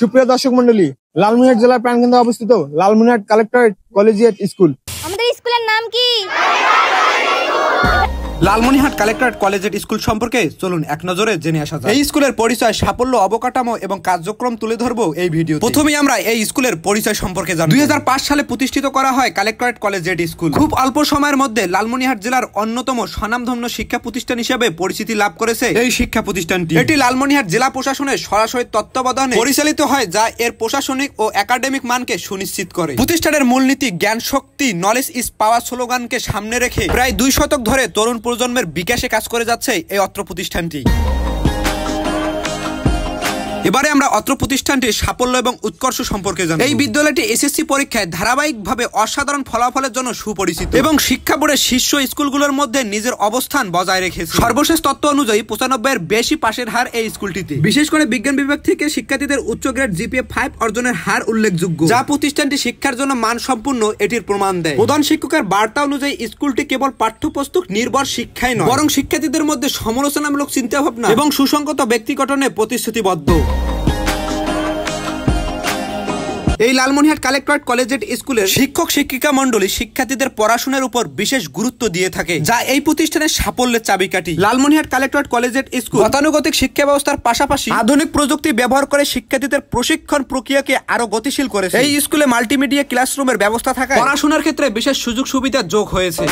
সুপ্রিয় দর্শক মন্ডলী, লালমনিরহাট জেলার প্রাণকেন্দ্রে অবস্থিত লালমনিরহাট কালেক্টরেট কলেজিয়েট স্কুল। আমাদের স্কুলের নাম কি? লালমনিরহাট কালেক্টরেট কলেজিয়েট স্কুল সম্পর্কে চলুন এক নজরে জেনে আসা যাক। এই স্কুলের পরিচয়, সাফল্য, অবকাঠামো এবং কার্যক্রম তুলে ধরবো এই ভিডিও। প্রথমেই আমরা এই স্কুলের পরিচয় সম্পর্কে জানব। 2005 সালে প্রতিষ্ঠিত করা হয় কালেক্টরেট কলেজিয়েট স্কুল। খুব অল্প সময়ের মধ্যে লালমনিরহাট জেলার অন্যতম স্বনামধন্য শিক্ষা প্রতিষ্ঠান হিসেবে পরিচিতি লাভ করেছে এই শিক্ষা প্রতিষ্ঠানটি। এটি লালমনিরহাট জেলা প্রশাসনের সরাসরি তত্ত্বাবধানে পরিচালিত হয়, যা এর প্রশাসনিক ও একাডেমিক মানকে সুনিশ্চিত করে। প্রতিষ্ঠানের মূলনীতি জ্ঞান শক্তি, নলেজ ইজ পাওয়ার স্লোগানকে সামনে রেখে প্রায় 2 শতক ধরে তরুণ প্রজন্মের বিকাশে কাজ করে যাচ্ছে এই অত্র প্রতিষ্ঠানটি। এবারে আমরা অত্র প্রতিষ্ঠানটির সাফল্য এবং উৎকর্ষ সম্পর্কে জানব। এই বিদ্যালয়টি এসএসসি পরীক্ষায় ধারাবাহিকভাবে অসাধারণ ফলাফলের জন্য সুপরিচিত এবং শিক্ষা বোর্ডের শীর্ষ স্কুলগুলোর মধ্যে নিজের অবস্থান বজায় রেখেছে। সর্বশেষ তথ্য অনুযায়ী 95-এর বেশি পাশের হার এই স্কুলটিতে। বিশেষ করে বিজ্ঞান বিভাগ থেকে শিক্ষার্থীদের উচ্চ গ্রেড জিপিএ 5 অর্জনের হার উল্লেখযোগ্য, যা প্রতিষ্ঠানটি শিক্ষার জন্য মানসম্পন্ন এটির প্রমাণ দেয়। প্রধান শিক্ষকের বার্তা অনুযায়ী স্কুলটি কেবল পাঠ্যপুস্তক নির্ভর শিক্ষাই নয়, বরং শিক্ষার্থীদের মধ্যে সমালোচনামূলক চিন্তাভাবনা এবং সুসংগত ব্যক্তি গঠনে প্রতিশ্রুতিবদ্ধ। এই লালমনিরহাট কালেক্টরেট কলেজিয়েট স্কুলের শিক্ষক শিক্ষিকা মন্ডলী শিক্ষার্থীদের পড়াশোনার উপর বিশেষ গুরুত্ব দিয়ে থাকে, যা এই প্রতিষ্ঠানের সাফল্যের চাবিকাঠি। লালমনিরহাট কালেক্টরেট কলেজিয়েট স্কুল গতানুগতিক শিক্ষা ব্যবস্থার পাশাপাশি আধুনিক প্রযুক্তি ব্যবহার করে শিক্ষার্থীদের প্রশিক্ষণ প্রক্রিয়াকে আরো গতিশীল করেছে। এই স্কুলে মাল্টিমিডিয়া ক্লাসরুমের ব্যবস্থা থাকায় পড়াশোনার ক্ষেত্রে বিশেষ সুযোগ সুবিধা যোগ হয়েছে।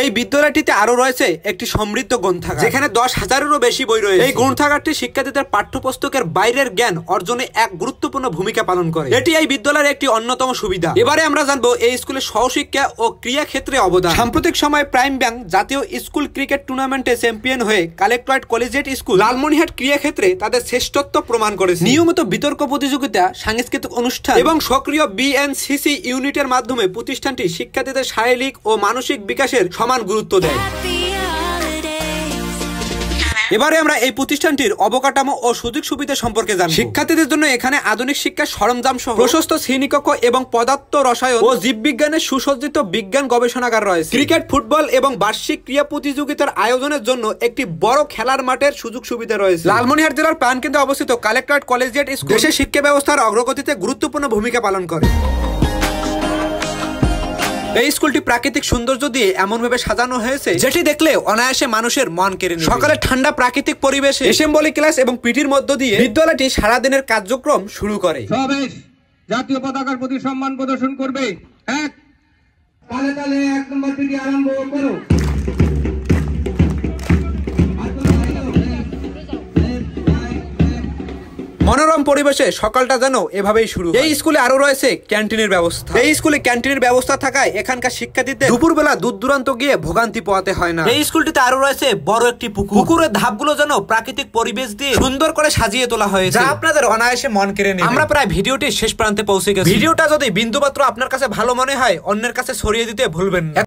এই বিদ্যালয়টিতে আরো রয়েছে একটি সমৃদ্ধ গ্রন্থাগার, যেখানে 10,000-এরও বেশি বই রয়েছে। এই গ্রন্থাগারটি শিক্ষার্থীদের পাঠ্যপুস্তকের বাইরের জ্ঞান অর্জনে এক গুরুত্বপূর্ণ ভূমিকা পালন করে। এটি এই বিদ্যালয়ের একটি অন্যতম সুবিধা। এবারে আমরা জানবো এই স্কুলের সহশিক্ষা ও ক্রীড়া ক্ষেত্রে অবদান। সাম্প্রতিক সময়ে প্রাইম ব্যাংক জাতীয় স্কুল ক্রিকেট টুর্নামেন্টে চ্যাম্পিয়ন হয়ে কালেক্টরেট কলেজিয়েট স্কুল লালমনিরহাট ক্রীড়া ক্ষেত্রে তাদের শ্রেষ্ঠত্ব প্রমাণ করেছে। নিয়মিত বিতর্ক প্রতিযোগিতা, সাংস্কৃতিক অনুষ্ঠান এবং সক্রিয় বিএনসিসি ইউনিটের মাধ্যমে প্রতিষ্ঠানটি শিক্ষার্থীদের শারীরিক ও মানসিক বিকাশের সমান গুরুত্ব দেয়। এবারে আমরা এই প্রতিষ্ঠানটির অবকাঠামো ও সুযোগ সুবিধা সম্পর্কে জানব। শিক্ষার্থীদের জন্য এখানে আধুনিক শিক্ষার সরঞ্জাম সহ প্রশস্ত শ্রেণীকক্ষ এবং পদার্থ রসায়ন ও জীববিজ্ঞানের সুসজ্জিত বিজ্ঞান গবেষণাগার রয়েছে। ক্রিকেট, ফুটবল এবং বার্ষিক ক্রীড়া প্রতিযোগিতার আয়োজনের জন্য একটি বড় খেলার মাঠের সুযোগ সুবিধা রয়েছে। লালমনিরহাট জেলার প্রাণকেন্দ্রে অবস্থিত কালেক্টরেট কলেজিয়েট স্কুল দেশের শিক্ষা ব্যবস্থার অগ্রগতিতে গুরুত্বপূর্ণ ভূমিকা পালন করে। এই স্কুলটি প্রাকৃতিক সৌন্দর্য দিয়ে এমন ভাবে সাজানো হয়েছে, যেটি দেখলে অনায়াসে মানুষের মন কেড়ে নেবে। সকালে ঠান্ডা প্রাকৃতিক পরিবেশে অ্যাসেম্বলি ক্লাস এবং পিটির মধ্য দিয়ে বিদ্যালয়টি সারাদিনের কার্যক্রম শুরু করে। সমাবেশ জাতীয় পতাকার প্রতি সম্মান প্রদর্শন করবে। এক তালে তালে 1 নম্বর পিটি আরম্ভ করো। মনোরম পরিবেশে সকালটা যেন এভাবেই শুরু। এই স্কুলে আরো রয়েছে ক্যান্টিনের ব্যবস্থা। এই স্কুলে ক্যান্টিনের ব্যবস্থা থাকায় এখানকার শিক্ষার্থীদের দুপুরবেলা দূর দূরান্ত গিয়ে ভোগান্তি পোহাতে হয় না। এই স্কুলটিতে আরো রয়েছে বড় একটি পুকুর। পুকুরের ধাপগুলো যেন প্রাকৃতিক পরিবেশ দিয়ে সুন্দর করে সাজিয়ে তোলা হয়েছে, যা আপনাদের অনায়াসে মন কেড়ে নেবে। আমরা প্রায় ভিডিওটির শেষ প্রান্তে পৌঁছে গেছি। ভিডিওটা যদি বিন্দুমাত্র আপনার কাছে ভালো মনে হয়, অন্যের কাছে ছড়িয়ে দিতে ভুলবেন না।